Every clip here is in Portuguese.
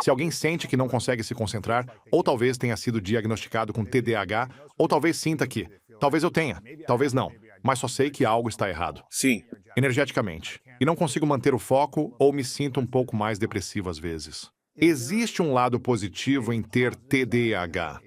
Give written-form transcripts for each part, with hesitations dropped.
Se alguém sente que não consegue se concentrar, ou talvez tenha sido diagnosticado com TDAH, ou talvez sinta que, talvez eu tenha, talvez não, mas só sei que algo está errado. Sim. Energeticamente. E não consigo manter o foco ou me sinto um pouco mais depressivo às vezes. Existe um lado positivo em ter TDAH.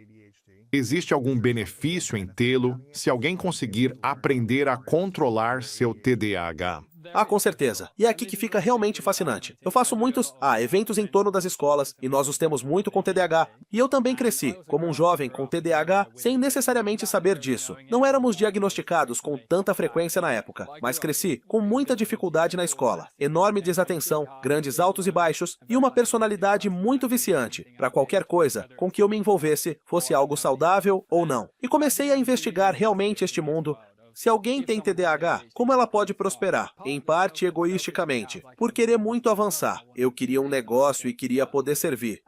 Existe algum benefício em tê-lo se alguém conseguir aprender a controlar seu TDAH? Ah, com certeza. E é aqui que fica realmente fascinante. Eu faço muitos, eventos em torno das escolas, e nós os temos muito com TDAH. E eu também cresci, como um jovem com TDAH, sem necessariamente saber disso. Não éramos diagnosticados com tanta frequência na época, mas cresci com muita dificuldade na escola. Enorme desatenção, grandes altos e baixos, e uma personalidade muito viciante, para qualquer coisa com que eu me envolvesse, fosse algo saudável ou não. E comecei a investigar realmente este mundo. Se alguém tem TDAH, como ela pode prosperar? Em parte egoisticamente, por querer muito avançar. Eu queria um negócio e queria poder servir.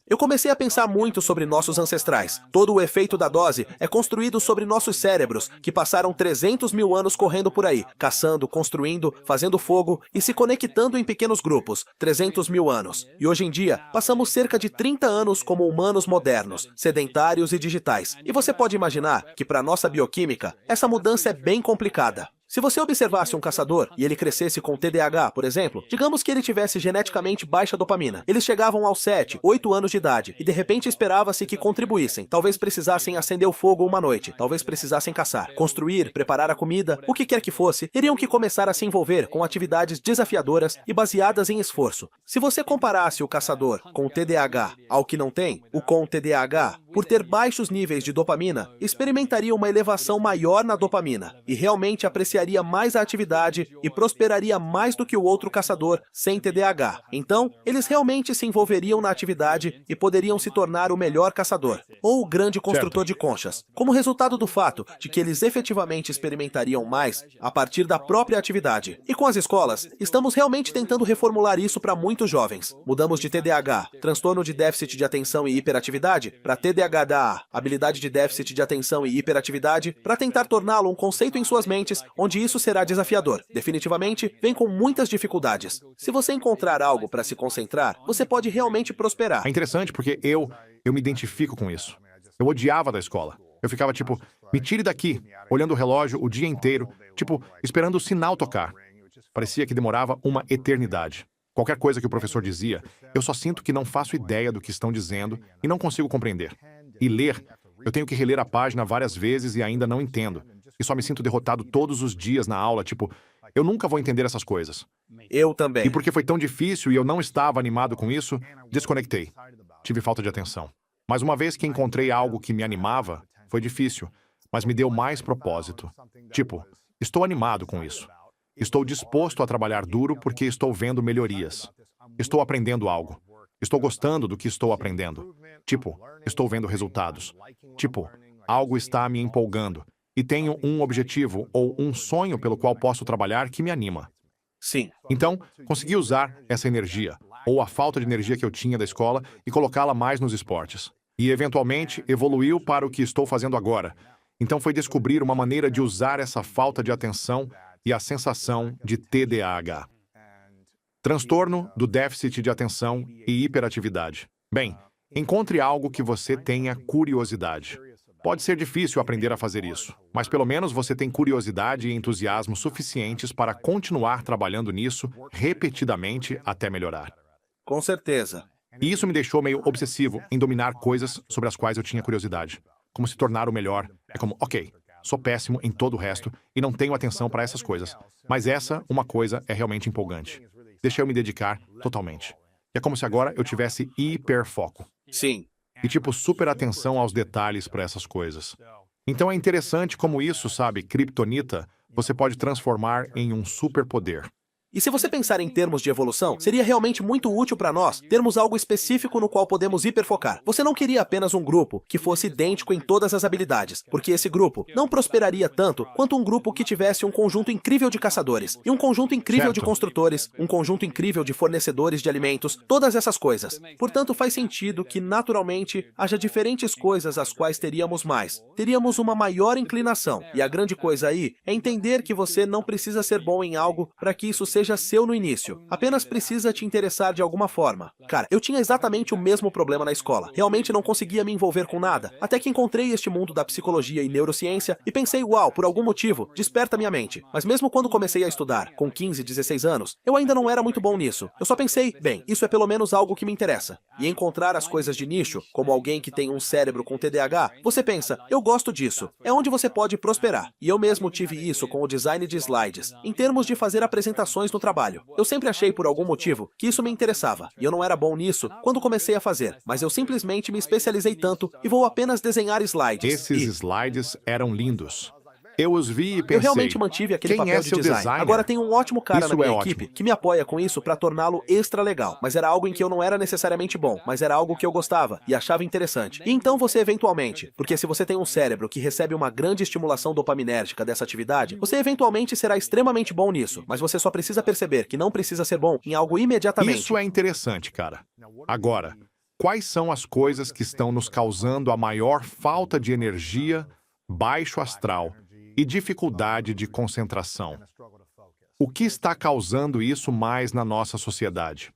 Eu comecei a pensar muito sobre nossos ancestrais. Todo o efeito da dose é construído sobre nossos cérebros, que passaram 300 mil anos correndo por aí, caçando, construindo, fazendo fogo e se conectando em pequenos grupos. 300 mil anos. E hoje em dia, passamos cerca de 30 anos como humanos modernos, sedentários e digitais. E você pode imaginar que para nossa bioquímica, essa mudança é bem complicada. Se você observasse um caçador e ele crescesse com TDAH, por exemplo, digamos que ele tivesse geneticamente baixa dopamina. Eles chegavam aos 7, 8 anos de idade e de repente esperava-se que contribuíssem. Talvez precisassem acender o fogo uma noite, talvez precisassem caçar, construir, preparar a comida, o que quer que fosse, teriam que começar a se envolver com atividades desafiadoras e baseadas em esforço. Se você comparasse o caçador com TDAH ao que não tem, o com TDAH, por ter baixos níveis de dopamina, experimentaria uma elevação maior na dopamina e realmente apreciaria mais a atividade e prosperaria mais do que o outro caçador sem TDAH. Então, eles realmente se envolveriam na atividade e poderiam se tornar o melhor caçador, ou o grande construtor de conchas, como resultado do fato de que eles efetivamente experimentariam mais a partir da própria atividade. E com as escolas, estamos realmente tentando reformular isso para muitos jovens. Mudamos de TDAH, transtorno de déficit de atenção e hiperatividade, para TDAH, habilidade de déficit de atenção e hiperatividade, para tentar torná-lo um conceito em suas mentes, onde isso será desafiador. Definitivamente, vem com muitas dificuldades. Se você encontrar algo para se concentrar, você pode realmente prosperar. É interessante porque eu me identifico com isso. Eu odiava da escola. Eu ficava tipo, me tire daqui, olhando o relógio o dia inteiro, tipo, esperando o sinal tocar. Parecia que demorava uma eternidade. Qualquer coisa que o professor dizia, eu só sinto que não faço ideia do que estão dizendo e não consigo compreender. E ler, eu tenho que reler a página várias vezes e ainda não entendo. E só me sinto derrotado todos os dias na aula, tipo, eu nunca vou entender essas coisas. Eu também. E porque foi tão difícil e eu não estava animado com isso, desconectei. Tive falta de atenção. Mas uma vez que encontrei algo que me animava, foi difícil, mas me deu mais propósito. Tipo, estou animado com isso. Estou disposto a trabalhar duro porque estou vendo melhorias. Estou aprendendo algo. Estou gostando do que estou aprendendo. Tipo, estou vendo resultados. Tipo, algo está me empolgando. E tenho um objetivo ou um sonho pelo qual posso trabalhar que me anima. Sim. Então, consegui usar essa energia, ou a falta de energia que eu tinha da escola, e colocá-la mais nos esportes. E, eventualmente, evoluiu para o que estou fazendo agora. Então, foi descobrir uma maneira de usar essa falta de atenção e a sensação de TDAH. Transtorno do déficit de atenção e hiperatividade. Bem, encontre algo que você tenha curiosidade. Pode ser difícil aprender a fazer isso, mas pelo menos você tem curiosidade e entusiasmo suficientes para continuar trabalhando nisso repetidamente até melhorar. Com certeza. E isso me deixou meio obsessivo em dominar coisas sobre as quais eu tinha curiosidade. Como se tornar o melhor. É como, ok, sou péssimo em todo o resto e não tenho atenção para essas coisas. Mas uma coisa é realmente empolgante. Deixa eu me dedicar totalmente. E é como se agora eu tivesse hiperfoco. Sim. E tipo, super atenção aos detalhes para essas coisas. Então é interessante como isso, sabe, Kryptonita, você pode transformar em um superpoder. E se você pensar em termos de evolução, seria realmente muito útil para nós termos algo específico no qual podemos hiperfocar. Você não queria apenas um grupo que fosse idêntico em todas as habilidades, porque esse grupo não prosperaria tanto quanto um grupo que tivesse um conjunto incrível de caçadores, e um conjunto incrível de construtores, um conjunto incrível de fornecedores de alimentos, todas essas coisas. Portanto, faz sentido que, naturalmente, haja diferentes coisas às quais teríamos mais. Teríamos uma maior inclinação, e a grande coisa aí é entender que você não precisa ser bom em algo para que isso seja seja seu no início. Apenas precisa te interessar de alguma forma. Cara, eu tinha exatamente o mesmo problema na escola. Realmente não conseguia me envolver com nada. Até que encontrei este mundo da psicologia e neurociência e pensei, uau, por algum motivo, desperta minha mente. Mas mesmo quando comecei a estudar, com 15, 16 anos, eu ainda não era muito bom nisso. Eu só pensei, bem, isso é pelo menos algo que me interessa. E encontrar as coisas de nicho, como alguém que tem um cérebro com TDAH, você pensa, eu gosto disso. É onde você pode prosperar. E eu mesmo tive isso com o design de slides, em termos de fazer apresentações no trabalho. Eu sempre achei por algum motivo que isso me interessava, e eu não era bom nisso quando comecei a fazer, mas eu simplesmente me especializei tanto e vou apenas desenhar slides. Esses slides eram lindos. Eu os vi e pensei, Eu realmente mantive aquele quem papel é de seu design. designer? Agora tem um ótimo cara Isso na minha é equipe ótimo. que me apoia com isso para torná-lo extra legal. Mas era algo em que eu não era necessariamente bom, mas era algo que eu gostava e achava interessante. E então você eventualmente, porque se você tem um cérebro que recebe uma grande estimulação dopaminérgica dessa atividade, você eventualmente será extremamente bom nisso, mas você só precisa perceber que não precisa ser bom em algo imediatamente. Isso é interessante, cara. Agora, quais são as coisas que estão nos causando a maior falta de energia, baixo astral e dificuldade de concentração? O que está causando isso mais na nossa sociedade?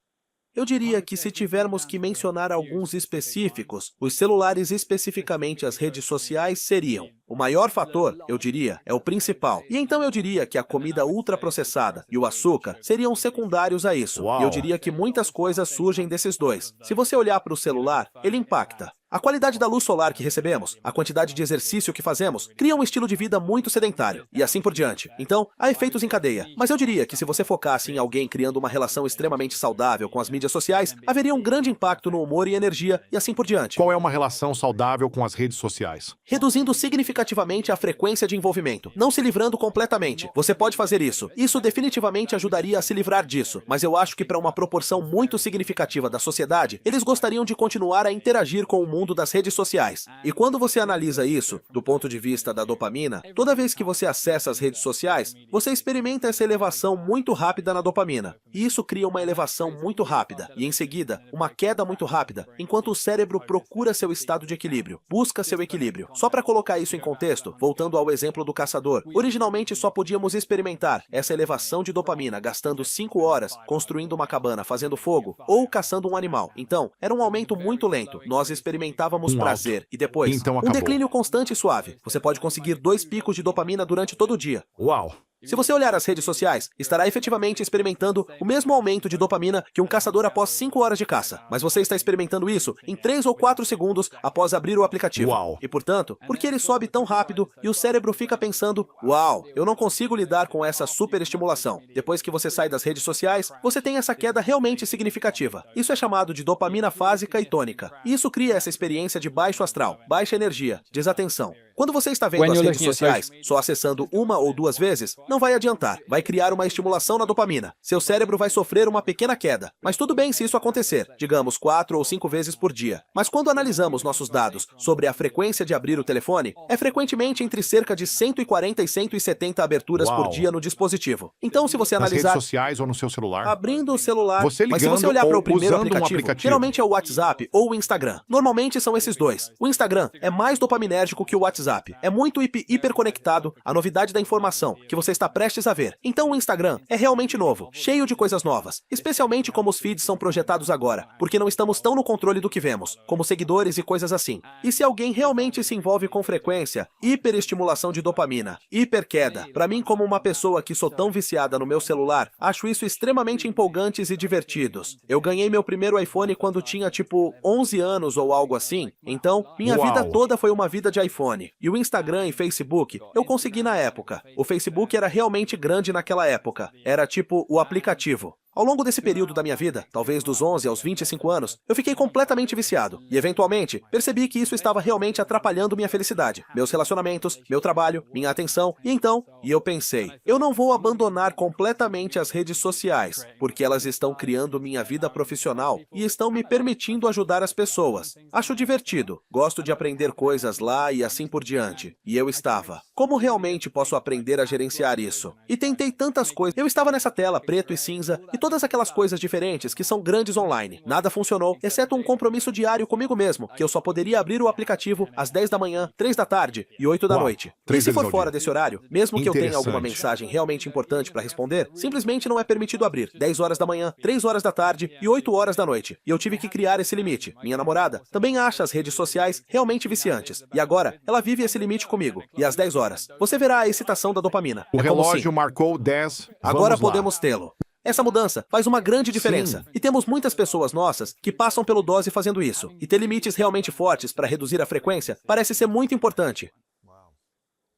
Eu diria que se tivermos que mencionar alguns específicos, os celulares, especificamente as redes sociais, seriam. O maior fator, eu diria, é o principal. E então eu diria que a comida ultraprocessada e o açúcar seriam secundários a isso. Uau. E eu diria que muitas coisas surgem desses dois. Se você olhar para o celular, ele impacta. A qualidade da luz solar que recebemos, a quantidade de exercício que fazemos, cria um estilo de vida muito sedentário, e assim por diante. Então, há efeitos em cadeia. Mas eu diria que se você focasse em alguém criando uma relação extremamente saudável com as mídias sociais, haveria um grande impacto no humor e energia, e assim por diante. Qual é uma relação saudável com as redes sociais? Reduzindo significativamente a frequência de envolvimento, não se livrando completamente. Você pode fazer isso. Isso definitivamente ajudaria a se livrar disso, mas eu acho que para uma proporção muito significativa da sociedade, eles gostariam de continuar a interagir com o mundo das redes sociais. E quando você analisa isso, do ponto de vista da dopamina, toda vez que você acessa as redes sociais, você experimenta essa elevação muito rápida na dopamina. E isso cria uma elevação muito rápida, e em seguida, uma queda muito rápida, enquanto o cérebro procura seu estado de equilíbrio, busca seu equilíbrio. Só para colocar isso em contexto, voltando ao exemplo do caçador, originalmente só podíamos experimentar essa elevação de dopamina gastando 5 horas construindo uma cabana, fazendo fogo, ou caçando um animal. Então, era um aumento muito lento. Nós experimentávamos prazer, e depois, Então um acabou. declínio constante e suave. Você pode conseguir 2 picos de dopamina durante todo o dia. Uau! Se você olhar as redes sociais, estará efetivamente experimentando o mesmo aumento de dopamina que um caçador após 5 horas de caça. Mas você está experimentando isso em 3 ou 4 segundos após abrir o aplicativo. Uau. E portanto, por que ele sobe tão rápido e o cérebro fica pensando, uau, eu não consigo lidar com essa superestimulação. Depois que você sai das redes sociais, você tem essa queda realmente significativa. Isso é chamado de dopamina fásica e tônica. E isso cria essa experiência de baixo astral, baixa energia, desatenção. Quando você está vendo as redes sociais, só acessando 1 ou 2 vezes, não vai adiantar. Vai criar uma estimulação na dopamina. Seu cérebro vai sofrer uma pequena queda. Mas tudo bem se isso acontecer, digamos 4 ou 5 vezes por dia. Mas quando analisamos nossos dados sobre a frequência de abrir o telefone, é frequentemente entre cerca de 140 e 170 aberturas Uau. por dia no dispositivo. Então, se você Nas redes analisar sociais ou no seu celular? abrindo o celular, Você mas se ligando você olhar para ou o primeiro usando um aplicativo, aplicativo. geralmente é o WhatsApp ou o Instagram. Normalmente são esses dois. O Instagram é mais dopaminérgico que o WhatsApp. É muito hiperconectado à novidade da informação que você está prestes a ver. Então o Instagram é realmente novo, cheio de coisas novas, especialmente como os feeds são projetados agora, porque não estamos tão no controle do que vemos, como seguidores e coisas assim. E se alguém realmente se envolve com frequência, hiperestimulação de dopamina, hiperqueda, para mim como uma pessoa que sou tão viciada no meu celular, acho isso extremamente empolgantes e divertidos. Eu ganhei meu primeiro iPhone quando tinha tipo 11 anos ou algo assim, então minha Uau. vida toda foi uma vida de iPhone. E o Instagram e Facebook eu consegui na época. O Facebook era realmente grande naquela época. Era tipo o aplicativo. Ao longo desse período da minha vida, talvez dos 11 aos 25 anos, eu fiquei completamente viciado. E, eventualmente, percebi que isso estava realmente atrapalhando minha felicidade, meus relacionamentos, meu trabalho, minha atenção. E então, eu pensei, eu não vou abandonar completamente as redes sociais, porque elas estão criando minha vida profissional e estão me permitindo ajudar as pessoas. Acho divertido, gosto de aprender coisas lá e assim por diante. E eu estava, como realmente posso aprender a gerenciar isso? E tentei tantas coisas. Eu estava nessa tela preto e cinza, e todas aquelas coisas diferentes que são grandes online. Nada funcionou, exceto um compromisso diário comigo mesmo, que eu só poderia abrir o aplicativo às 10 da manhã, 3 da tarde e 8 da Uau, noite. E 3 se vezes for ao fora dia. desse horário, mesmo que eu tenha alguma Interessante. mensagem realmente importante para responder, simplesmente não é permitido abrir 10 horas da manhã, 3 horas da tarde e 8 horas da noite. E eu tive que criar esse limite. Minha namorada também acha as redes sociais realmente viciantes. E agora, ela vive esse limite comigo. E às 10 horas, você verá a excitação da dopamina. O É como relógio sim, marcou 10. agora Vamos lá. podemos tê-lo. Essa mudança faz uma grande diferença. Sim. E temos muitas pessoas nossas que passam pelo dose fazendo isso. E ter limites realmente fortes para reduzir a frequência parece ser muito importante.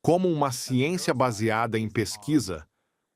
Como uma ciência baseada em pesquisa,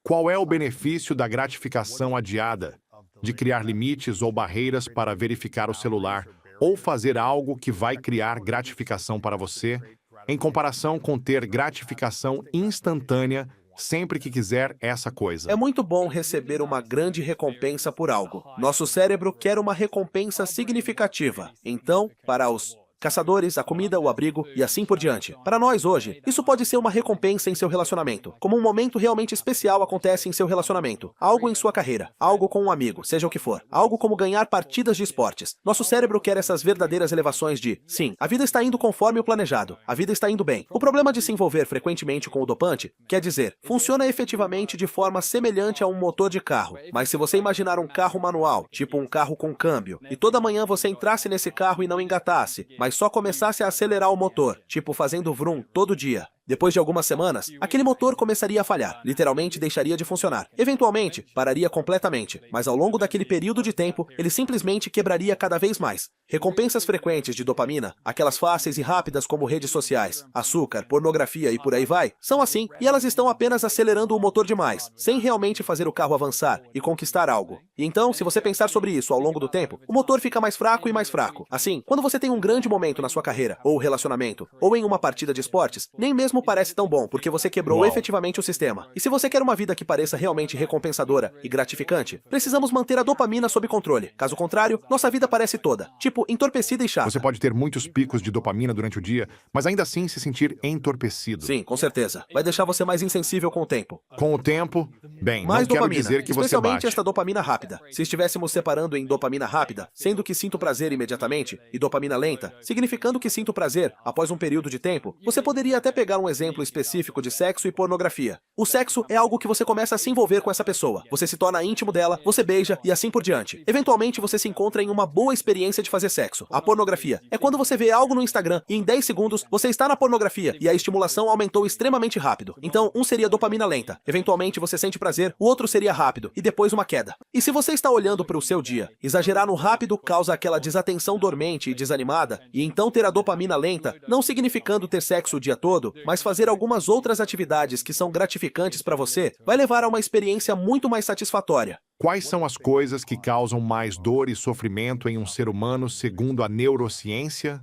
qual é o benefício da gratificação adiada, de criar limites ou barreiras para verificar o celular ou fazer algo que vai criar gratificação para você, em comparação com ter gratificação instantânea sempre que quiser essa coisa? É muito bom receber uma grande recompensa por algo. Nosso cérebro quer uma recompensa significativa. Então, para os caçadores, a comida, o abrigo e assim por diante. Para nós hoje, isso pode ser uma recompensa em seu relacionamento. Como um momento realmente especial acontece em seu relacionamento. Algo em sua carreira. Algo com um amigo, seja o que for. Algo como ganhar partidas de esportes. Nosso cérebro quer essas verdadeiras elevações de, sim, a vida está indo conforme o planejado. A vida está indo bem. O problema de se envolver frequentemente com o dopante, quer dizer, funciona efetivamente de forma semelhante a um motor de carro. Mas se você imaginar um carro manual, tipo um carro com câmbio, e toda manhã você entrasse nesse carro e não engatasse, mas só começasse a acelerar o motor, tipo fazendo vroom todo dia. Depois de algumas semanas, aquele motor começaria a falhar, literalmente deixaria de funcionar. Eventualmente, pararia completamente, mas ao longo daquele período de tempo, ele simplesmente quebraria cada vez mais. Recompensas frequentes de dopamina, aquelas fáceis e rápidas como redes sociais, açúcar, pornografia e por aí vai, são assim, e elas estão apenas acelerando o motor demais, sem realmente fazer o carro avançar e conquistar algo. E então, se você pensar sobre isso ao longo do tempo, o motor fica mais fraco e mais fraco. Assim, quando você tem um grande momento na sua carreira, ou relacionamento, ou em uma partida de esportes, nem mesmo parece tão bom, porque você quebrou Uau. efetivamente o sistema. E se você quer uma vida que pareça realmente recompensadora e gratificante, precisamos manter a dopamina sob controle. Caso contrário, nossa vida parece toda, tipo, entorpecida e chata. Você pode ter muitos picos de dopamina durante o dia, mas ainda assim se sentir entorpecido. Sim, com certeza. Vai deixar você mais insensível com o tempo. Com o tempo, bem, Mais não quero dopamina, dizer que você especialmente bate. esta dopamina rápida. Se estivéssemos separando em dopamina rápida, sendo que sinto prazer imediatamente, e dopamina lenta, significando que sinto prazer após um período de tempo, você poderia até pegar um exemplo específico de sexo e pornografia. O sexo é algo que você começa a se envolver com essa pessoa. Você se torna íntimo dela, você beija e assim por diante. Eventualmente você se encontra em uma boa experiência de fazer sexo. A pornografia é quando você vê algo no Instagram e em 10 segundos você está na pornografia e a estimulação aumentou extremamente rápido. Então, um seria dopamina lenta. Eventualmente você sente prazer, o outro seria rápido e depois uma queda. E se você está olhando para o seu dia, exagerar no rápido causa aquela desatenção dormente e desanimada, e então ter a dopamina lenta, não significando ter sexo o dia todo, mas fazer algumas outras atividades que são gratificantes para você, vai levar a uma experiência muito mais satisfatória. Quais são as coisas que causam mais dor e sofrimento em um ser humano segundo a neurociência?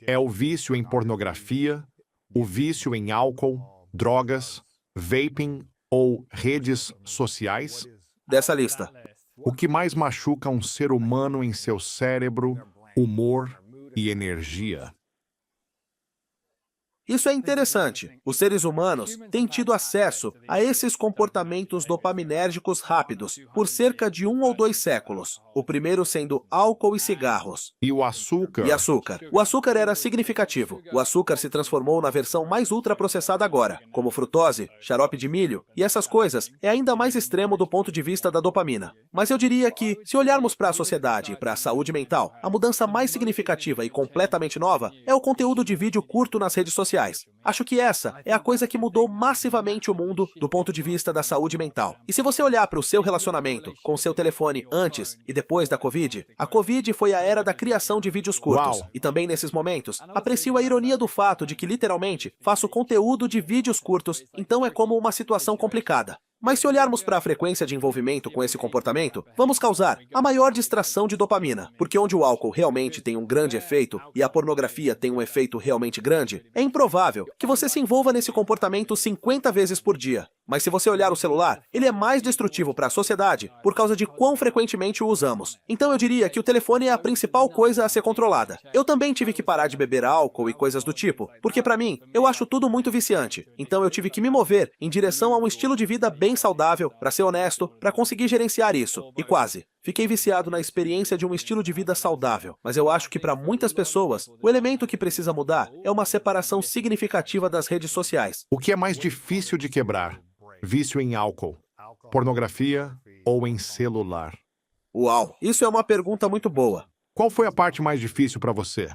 É o vício em pornografia, o vício em álcool, drogas, vaping ou redes sociais? Dessa lista. O que mais machuca um ser humano em seu cérebro, humor e energia? Isso é interessante. Os seres humanos têm tido acesso a esses comportamentos dopaminérgicos rápidos por cerca de 1 ou 2 séculos. O primeiro sendo álcool e cigarros. E o açúcar? E açúcar. O açúcar era significativo. O açúcar se transformou na versão mais ultraprocessada agora, como frutose, xarope de milho, e essas coisas é ainda mais extremo do ponto de vista da dopamina. Mas eu diria que, se olharmos para a sociedade e para a saúde mental, a mudança mais significativa e completamente nova é o conteúdo de vídeo curto nas redes sociais. Acho que essa é a coisa que mudou massivamente o mundo do ponto de vista da saúde mental. E se você olhar para o seu relacionamento com o seu telefone antes e depois da Covid, a Covid foi a era da criação de vídeos curtos. Uau. E também nesses momentos, aprecio a ironia do fato de que literalmente faço conteúdo de vídeos curtos, então é como uma situação complicada. Mas se olharmos para a frequência de envolvimento com esse comportamento, vamos causar a maior distração de dopamina, porque onde o álcool realmente tem um grande efeito e a pornografia tem um efeito realmente grande, é improvável que você se envolva nesse comportamento 50 vezes por dia. Mas se você olhar o celular, ele é mais destrutivo para a sociedade por causa de quão frequentemente o usamos. Então eu diria que o telefone é a principal coisa a ser controlada. Eu também tive que parar de beber álcool e coisas do tipo, porque para mim, eu acho tudo muito viciante. Então eu tive que me mover em direção a um estilo de vida bem saudável, para ser honesto, para conseguir gerenciar isso. E quase. Fiquei viciado na experiência de um estilo de vida saudável, mas eu acho que para muitas pessoas, o elemento que precisa mudar é uma separação significativa das redes sociais. O que é mais difícil de quebrar? Vício em álcool, pornografia ou em celular? Uau, isso é uma pergunta muito boa. Qual foi a parte mais difícil para você?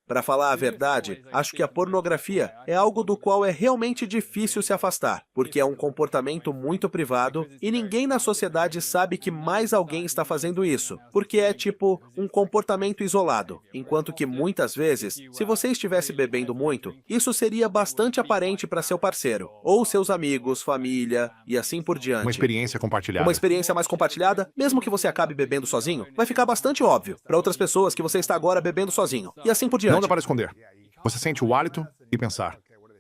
Para falar a verdade, acho que a pornografia é algo do qual é realmente difícil se afastar, porque é um comportamento muito privado e ninguém na sociedade sabe que mais alguém está fazendo isso, porque é tipo um comportamento isolado, enquanto que muitas vezes, se você estivesse bebendo muito, isso seria bastante aparente para seu parceiro, ou seus amigos, família e assim por diante. Uma experiência compartilhada. Uma experiência mais compartilhada, mesmo que você acabe bebendo sozinho, vai ficar bastante óbvio para outras pessoas que você está agora bebendo sozinho, e assim por diante. Não dá para esconder. Você sente o hálito e pensar: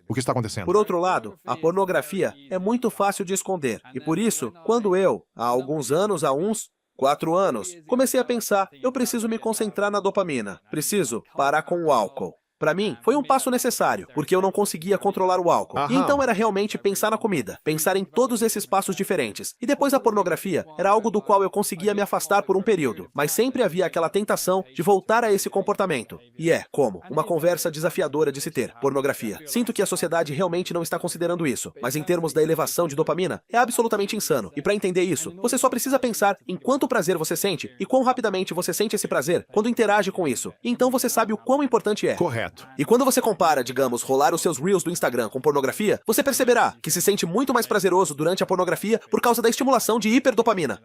o que está acontecendo? Por outro lado, a pornografia é muito fácil de esconder. E por isso, quando eu, há alguns anos, há uns 4 anos, comecei a pensar, eu preciso me concentrar na dopamina. Preciso parar com o álcool. Para mim, foi um passo necessário, porque eu não conseguia controlar o álcool. E então era realmente pensar na comida, pensar em todos esses passos diferentes. E depois a pornografia era algo do qual eu conseguia me afastar por um período, mas sempre havia aquela tentação de voltar a esse comportamento. E é, como? Uma conversa desafiadora de se ter, pornografia. Sinto que a sociedade realmente não está considerando isso, mas em termos da elevação de dopamina, é absolutamente insano. E para entender isso, você só precisa pensar em quanto prazer você sente e quão rapidamente você sente esse prazer quando interage com isso. E então você sabe o quão importante é. Correto. E quando você compara, digamos, rolar os seus Reels do Instagram com pornografia, você perceberá que se sente muito mais prazeroso durante a pornografia por causa da estimulação de hiperdopamina.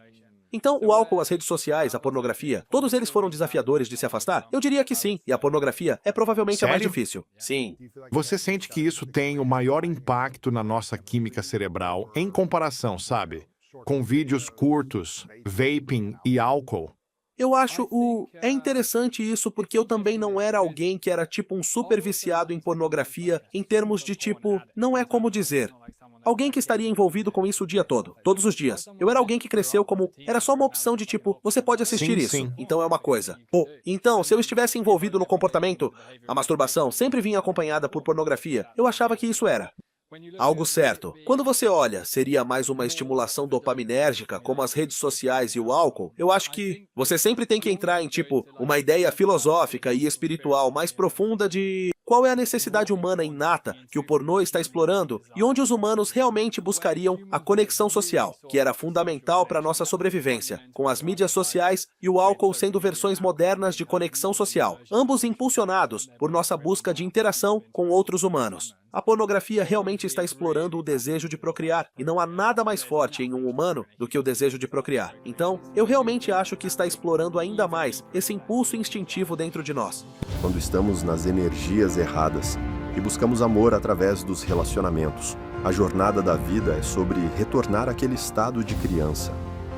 Então, o álcool, as redes sociais, a pornografia, todos eles foram desafiadores de se afastar? Eu diria que sim, e a pornografia é provavelmente a mais Sério? difícil. Sim. Você sente que isso tem o maior impacto na nossa química cerebral em comparação, sabe? Com vídeos curtos, vaping e álcool? Eu acho É interessante isso porque eu também não era alguém que era tipo um super viciado em pornografia em termos de tipo, não é como dizer. Alguém que estaria envolvido com isso o dia todo, todos os dias. Eu era alguém que cresceu como, era só uma opção de tipo, você pode assistir isso, Sim. então é uma coisa. Então, se eu estivesse envolvido no comportamento, a masturbação sempre vinha acompanhada por pornografia, eu achava que isso era algo certo. Quando você olha, seria mais uma estimulação dopaminérgica, como as redes sociais e o álcool? Eu acho que você sempre tem que entrar em, tipo, uma ideia filosófica e espiritual mais profunda de qual é a necessidade humana inata que o pornô está explorando e onde os humanos realmente buscariam a conexão social, que era fundamental para nossa sobrevivência, com as mídias sociais e o álcool sendo versões modernas de conexão social, ambos impulsionados por nossa busca de interação com outros humanos. A pornografia realmente está explorando o desejo de procriar, e não há nada mais forte em um humano do que o desejo de procriar. Então, eu realmente acho que está explorando ainda mais esse impulso instintivo dentro de nós. Quando estamos nas energias erradas e buscamos amor através dos relacionamentos, a jornada da vida é sobre retornar àquele estado de criança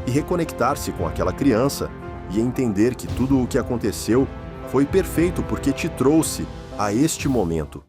e reconectar-se com aquela criança e entender que tudo o que aconteceu foi perfeito porque te trouxe a este momento.